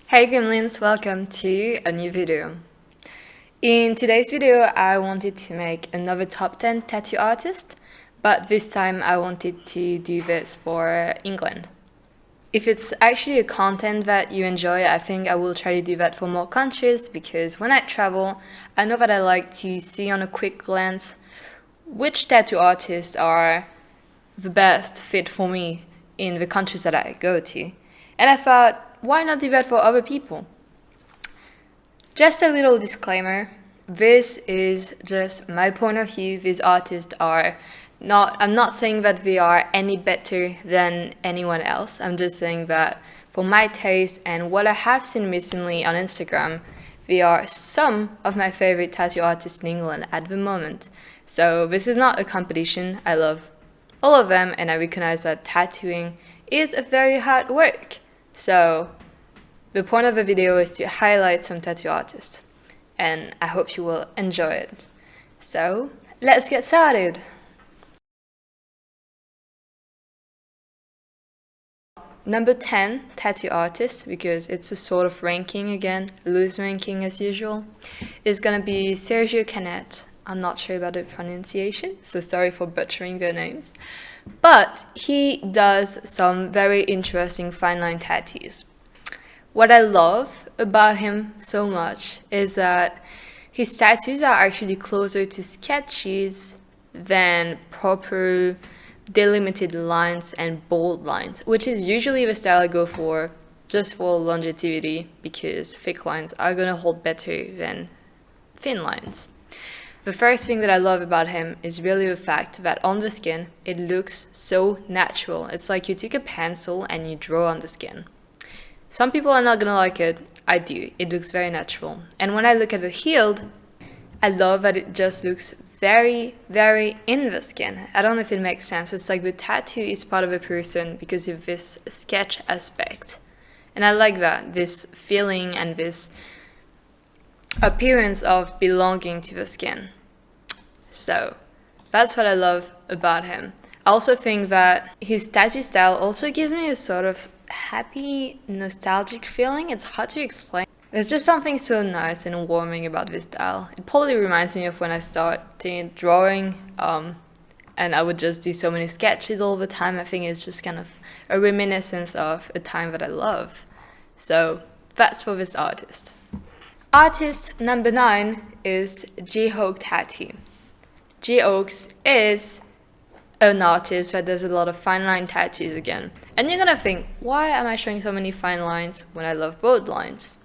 Hey Gremlins, welcome to a new video. In today's video, I wanted to make another top 10 tattoo artist, but this time I wanted to do this for England. If it's actually a content that you enjoy, I think I will try to do that for more countries because when I travel, I know that I like to see on a quick glance which tattoo artists are the best fit for me in the countries that I go to. And I thought, why not do that for other people? Just a little disclaimer, this is just my point of view. These artists are not, I'm not saying that they are any better than anyone else. I'm just saying that for my taste and what I have seen recently on Instagram, they are some of my favorite tattoo artists in England at the moment. So this is not a competition. I love all of them and I recognize that tattooing is a very hard work. So the point of the video is to highlight some tattoo artists, and I hope you will enjoy it. So let's get started. Number 10 tattoo artist, because it's a sort of ranking again, loose ranking as usual, is gonna be Sergio Canet. I'm not sure about the pronunciation, so sorry for butchering their names. But he does some very interesting fine line tattoos. What I love about him so much is that his tattoos are actually closer to sketches than proper delimited lines and bold lines, which is usually the style I go for just for longevity because thick lines are gonna hold better than thin lines. The first thing that I love about him is really the fact that on the skin, it looks so natural. It's like you took a pencil and you draw on the skin. Some people are not gonna like it. I do. It looks very natural. And when I look at the healed, I love that it just looks very, very in the skin. I don't know if it makes sense. It's like the tattoo is part of a person because of this sketch aspect. And I like that, this feeling and this appearance of belonging to the skin. So that's what I love about him. I also think that his tattoo style also gives me a sort of happy, nostalgic feeling. It's hard to explain. There's just something so nice and warming about this style. It probably reminds me of when I started drawing and I would just do so many sketches all the time. I think it's just kind of a reminiscence of a time that I love. So that's for this artist. Artist number 9 is geehawkestattoo. Geehawks is an artist that does a lot of fine line tattoos again. And you're gonna think, why am I showing so many fine lines when I love bold lines?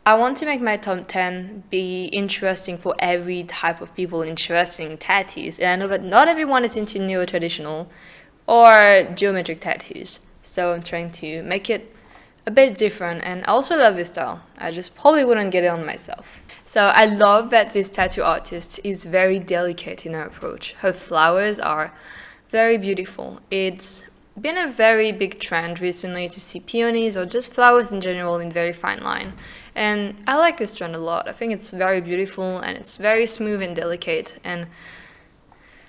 I want to make my top 10 be interesting for every type of people interested in tattoos. And I know that not everyone is into neo-traditional or geometric tattoos. So I'm trying to make it a bit different, and I also love this style. I just probably wouldn't get it on myself. So I love that this tattoo artist is very delicate in her approach. Her flowers are very beautiful. It's been a very big trend recently to see peonies or just flowers in general in very fine line. And I like this trend a lot. I think it's very beautiful and it's very smooth and delicate, and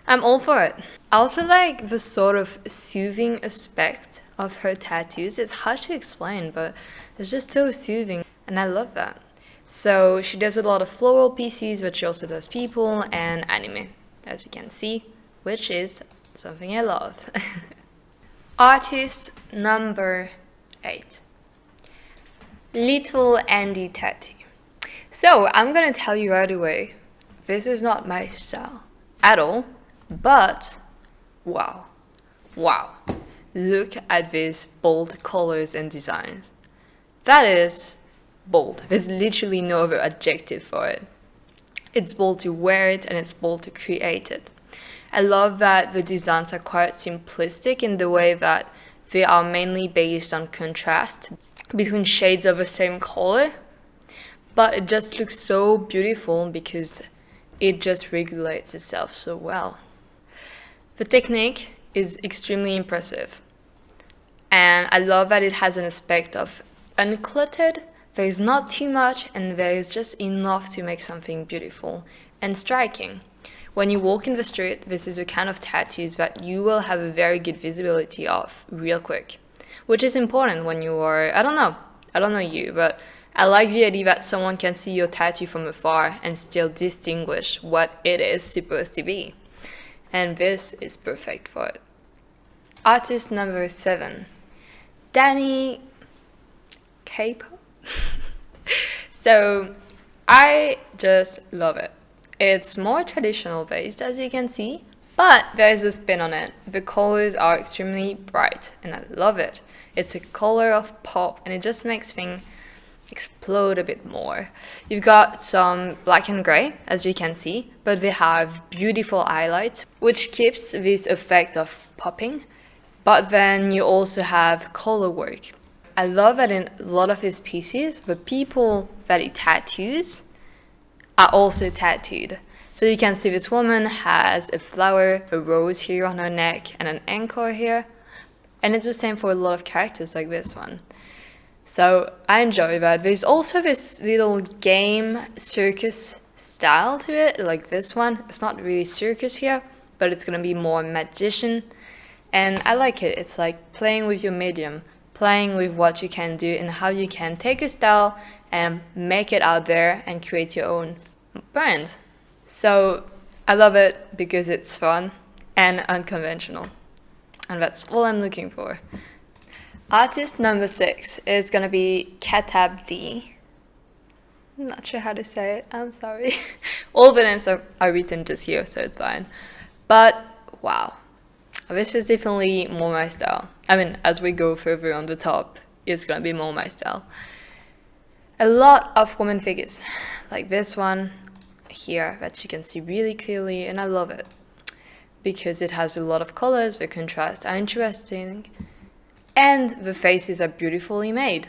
I'm all for it. I also like the sort of soothing aspect of her tattoos. It's hard to explain, but it's just so soothing, and I love that. So she does a lot of floral pieces, but she also does people and anime, as you can see, which is something I love. Artist number 8, littleandytattoo. So I'm gonna tell you right away, this is not my style at all, but wow. Look at these bold colors and designs. That is bold. There's literally no other adjective for it. It's bold to wear it and it's bold to create it. I love that the designs are quite simplistic in the way that they are mainly based on contrast between shades of the same color, but it just looks so beautiful because it just regulates itself so well. The technique is extremely impressive, and I love that it has an aspect of uncluttered. There is not too much and there is just enough to make something beautiful and striking. When you walk in the street, this is the kind of tattoos that you will have a very good visibility of real quick, which is important when you are, I don't know, I don't know you, but I like the idea that someone can see your tattoo from afar and still distinguish what it is supposed to be. And this is perfect for it. Artist number 7, daniqueipo. So I just love it. It's more traditional based, as you can see, but there's a spin on it. The colors are extremely bright and I love it. It's a color of pop and it just makes things explode a bit more. You've got some black and gray, as you can see, but they have beautiful highlights, which keeps this effect of popping. But then you also have color work. I love that in a lot of his pieces, the people that he tattoos are also tattooed. So you can see this woman has a flower, a rose here on her neck, and an anchor here. And it's the same for a lot of characters like this one. So I enjoy that. There's also this little game circus style to it, like this one. It's not really circus here, but it's gonna be more magician. And I like it. It's like playing with your medium, playing with what you can do and how you can take a style and make it out there and create your own brand. So I love it because it's fun and unconventional. And that's all I'm looking for. Artist number 6 is gonna be katabdy. I'm not sure how to say it, I'm sorry. All the names are written just here, so it's fine. But wow, this is definitely more my style. I mean, as we go further on the top, it's gonna be more my style. A lot of woman figures, like this one here that you can see really clearly, and I love it because it has a lot of colors, the contrasts are interesting, and the faces are beautifully made.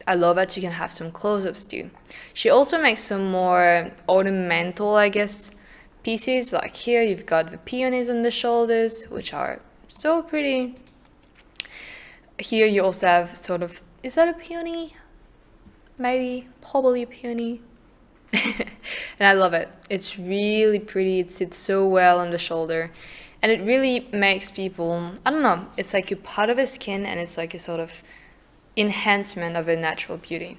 I love that you can have some close-ups too. She also makes some more ornamental, I guess, pieces. Like here you've got the peonies on the shoulders, which are so pretty. Here you also have sort of, is that a peony? Maybe, probably a peony. And I love it. It's really pretty. It sits so well on the shoulder. And it really makes people, I don't know, it's like a part of a skin and it's like a sort of enhancement of a natural beauty.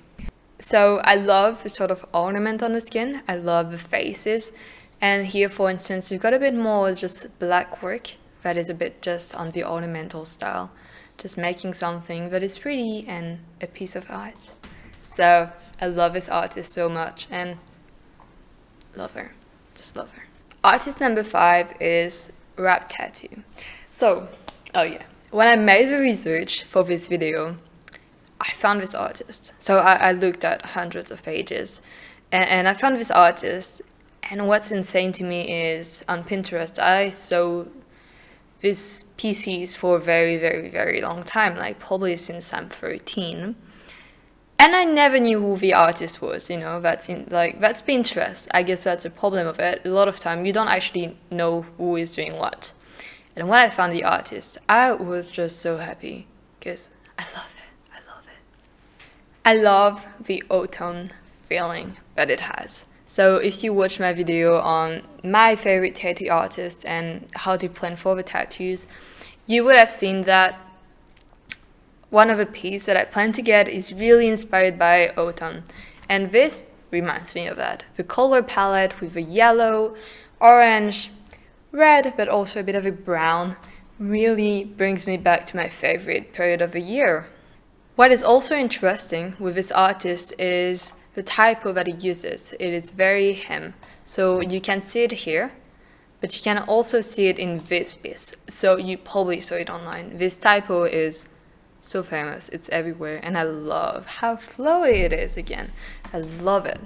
So I love the sort of ornament on the skin. I love the faces. And here, for instance, you've got a bit more just black work that is a bit just on the ornamental style. Just making something that is pretty and a piece of art. So I love this artist so much and love her. Just love her. Artist number 5 is rabtattoo. So, oh yeah, when I made the research for this video, I found this artist. So I looked at hundreds of pages and I found this artist, and what's insane to me is on Pinterest, I saw these PCs for a very, very, very long time, like probably since I'm 13. And I never knew who the artist was, you know, that's Pinterest. I guess that's a problem of it. A lot of time you don't actually know who is doing what. And when I found the artist, I was just so happy because I love it. I love it. I love the autumn feeling that it has. So if you watch my video on my favorite tattoo artist and how to plan for the tattoos, you would have seen that one of the pieces that I plan to get is really inspired by autumn. And this reminds me of that. The color palette with the yellow, orange, red, but also a bit of a brown really brings me back to my favorite period of the year. What is also interesting with this artist is the typo that he uses. It is very him. So you can see it here, but you can also see it in this piece. So you probably saw it online. This typo is so famous, it's everywhere, and I love how flowy it is again. I love it.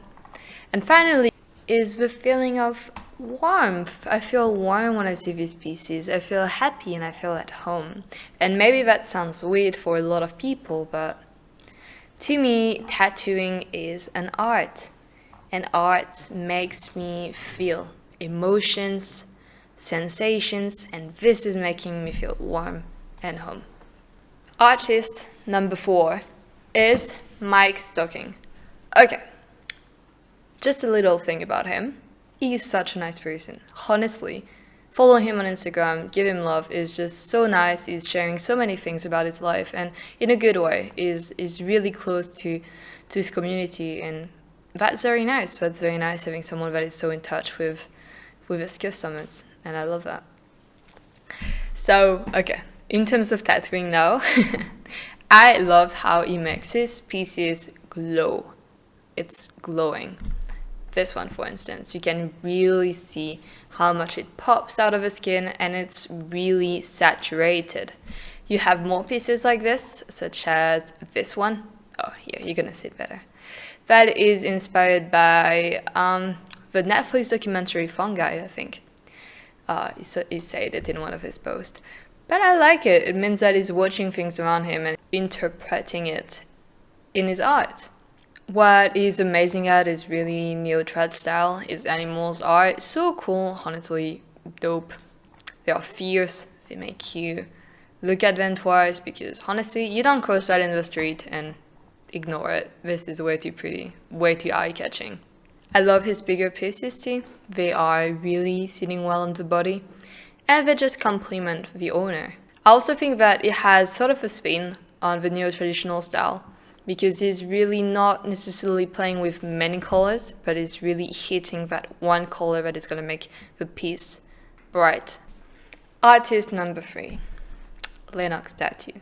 And finally is the feeling of warmth. I feel warm when I see these pieces. I feel happy and I feel at home. And maybe that sounds weird for a lot of people, but to me, tattooing is an art. And art makes me feel emotions, sensations, and this is making me feel warm and home. Artist number 4 is Mikestockings. Okay, just a little thing about him. He is such a nice person. Honestly, follow him on Instagram, give him love. Is just so nice. He's sharing so many things about his life, and in a good way. Is really close to his community, and that's very nice. That's very nice having someone that is so in touch with his customers, and I love that. So, okay, in terms of tattooing now, I love how he makes his pieces glow. It's glowing. This one, for instance, you can really see how much it pops out of the skin, and it's really saturated. You have more pieces like this, such as this one. Oh, here, you're gonna see it better. That is inspired by the Netflix documentary Fungi, I think. He said it in one of his posts. But I like it. It means that he's watching things around him and interpreting it in his art. What he's amazing at is really neo-trad style. His animals are so cool, honestly, dope. They are fierce. They make you look at them twice because, honestly, you don't cross that in the street and ignore it. This is way too pretty, way too eye-catching. I love his bigger pieces too. They are really sitting well on the body, and they just complement the owner. I also think that it has sort of a spin on the neo-traditional style, because he's really not necessarily playing with many colors, but he's really hitting that one color that is going to make the piece bright. Artist number 3, lennoxtattoo.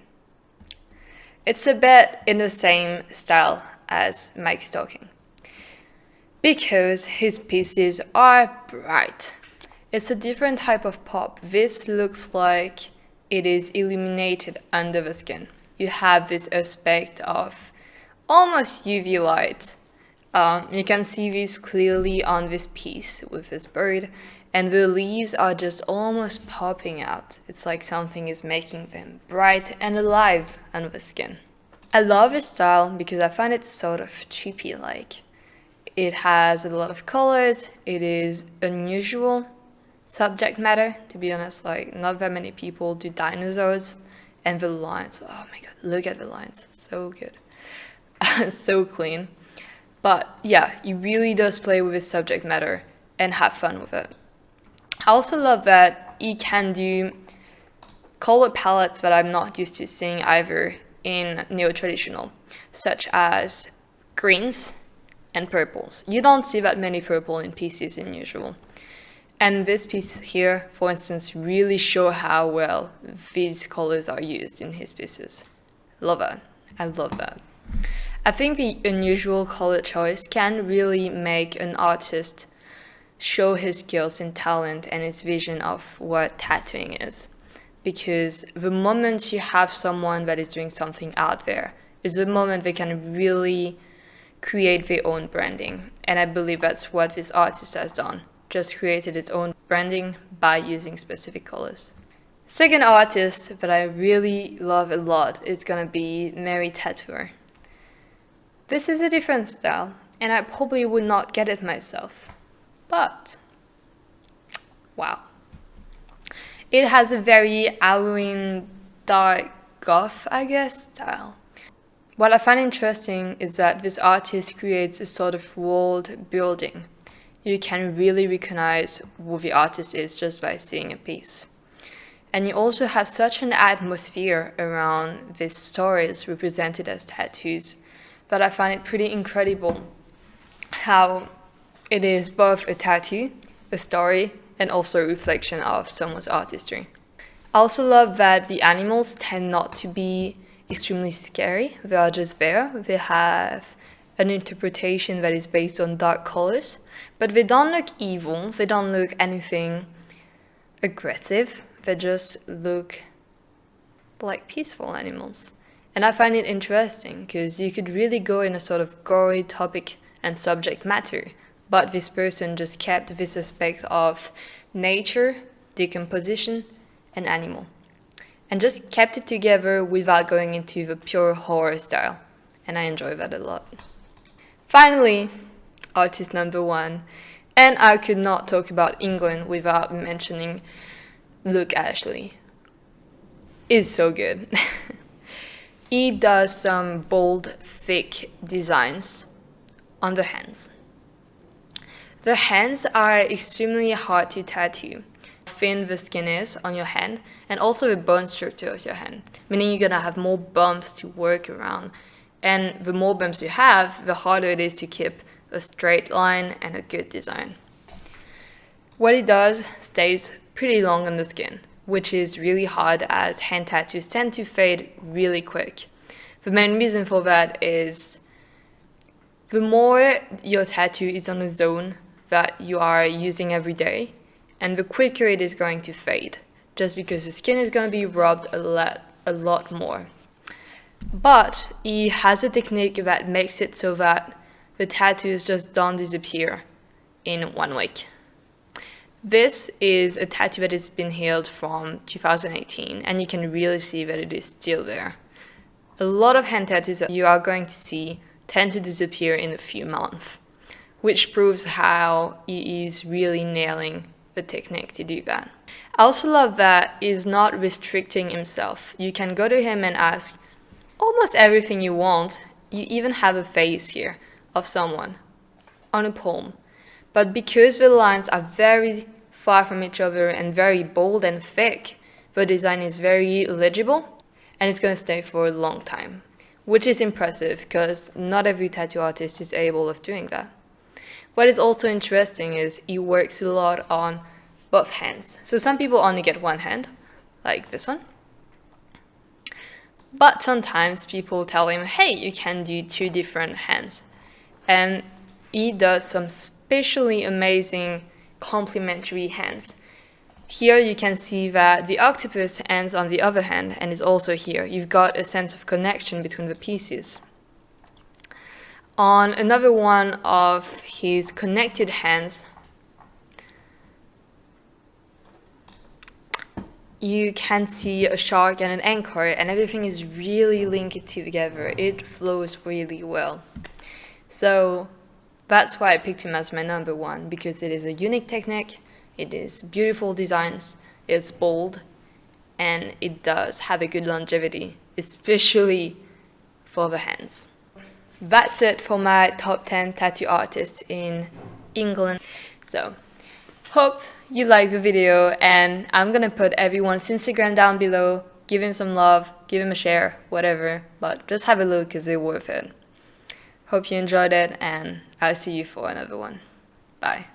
It's a bit in the same style as mikestockings, because his pieces are bright. It's a different type of pop. This looks like it is illuminated under the skin. You have this aspect of almost UV light. You can see this clearly on this piece with this bird, and the leaves are just almost popping out. It's like something is making them bright and alive under the skin. I love this style because I find it sort of trippy-like. It has a lot of colors. It is unusual subject matter, to be honest. Like, not that many people do dinosaurs, and the lines, oh my god, look at the lines, so good. So clean. But yeah, he really does play with his subject matter and have fun with it. I also love that he can do color palettes that I'm not used to seeing either in neo-traditional, such as greens and purples. You don't see that many purple in pieces in usual. And this piece here, for instance, really show how well these colors are used in his pieces. Love that. I love that. I think the unusual color choice can really make an artist show his skills and talent and his vision of what tattooing is. Because the moment you have someone that is doing something out there is the moment they can really create their own branding. And I believe that's what this artist has done. Just created its own branding by using specific colors. Second artist that I really love a lot is gonna be Mary Tattooer. This is a different style, and I probably would not get it myself. But, wow. It has a very Halloween dark goth, I guess, style. What I find interesting is that this artist creates a sort of world building. You can really recognize who the artist is just by seeing a piece. And you also have such an atmosphere around these stories represented as tattoos that I find it pretty incredible how it is both a tattoo, a story, and also a reflection of someone's artistry. I also love that the animals tend not to be extremely scary. They are just there. They have an interpretation that is based on dark colors, but they don't look evil. They don't look anything aggressive. They just look like peaceful animals. And I find it interesting because you could really go in a sort of gory topic and subject matter, but this person just kept this aspect of nature, decomposition, and animal, and just kept it together without going into the pure horror style, and I enjoy that a lot. Finally, artist number 1, and I could not talk about England without mentioning Luke Ashley. Is so good. He does some bold, thick designs on the hands. The hands are extremely hard to tattoo thin the skin is on your hand, and also the bone structure of your hand, meaning you're gonna have more bumps to work around. And the more bumps you have, the harder it is to keep a straight line and a good design. What it does stays pretty long on the skin, which is really hard as hand tattoos tend to fade really quick. The main reason for that is the more your tattoo is on a zone that you are using every day, and the quicker it is going to fade, just because the skin is going to be rubbed a lot more. But he has a technique that makes it so that the tattoos just don't disappear in 1 week. This is a tattoo that has been healed from 2018, and you can really see that it is still there. A lot of hand tattoos that you are going to see tend to disappear in a few months, which proves how he is really nailing the technique to do that. I also love that he's not restricting himself. You can go to him and ask almost everything you want. You even have a face here of someone on a palm. But because the lines are very far from each other and very bold and thick, the design is very legible and it's going to stay for a long time, which is impressive because not every tattoo artist is able of doing that. What is also interesting is he works a lot on both hands. So some people only get one hand, like this one. But sometimes people tell him, hey, you can do 2 different hands. And he does some especially amazing complementary hands. Here you can see that the octopus ends on the other hand and is also here. You've got a sense of connection between the pieces. On another one of his connected hands, you can see a shark and an anchor, and everything is really linked together. It flows really well. So that's why I picked him as my number 1, because it is a unique technique, it is beautiful designs, it's bold, and it does have a good longevity, especially for the hands. That's it for my top 10 tattoo artists in England. So, hope you like the video, and I'm gonna put everyone's Instagram down below. Give him some love, give him a share, whatever, but just have a look because they're worth it. Hope you enjoyed it, and I'll see you for another one. Bye.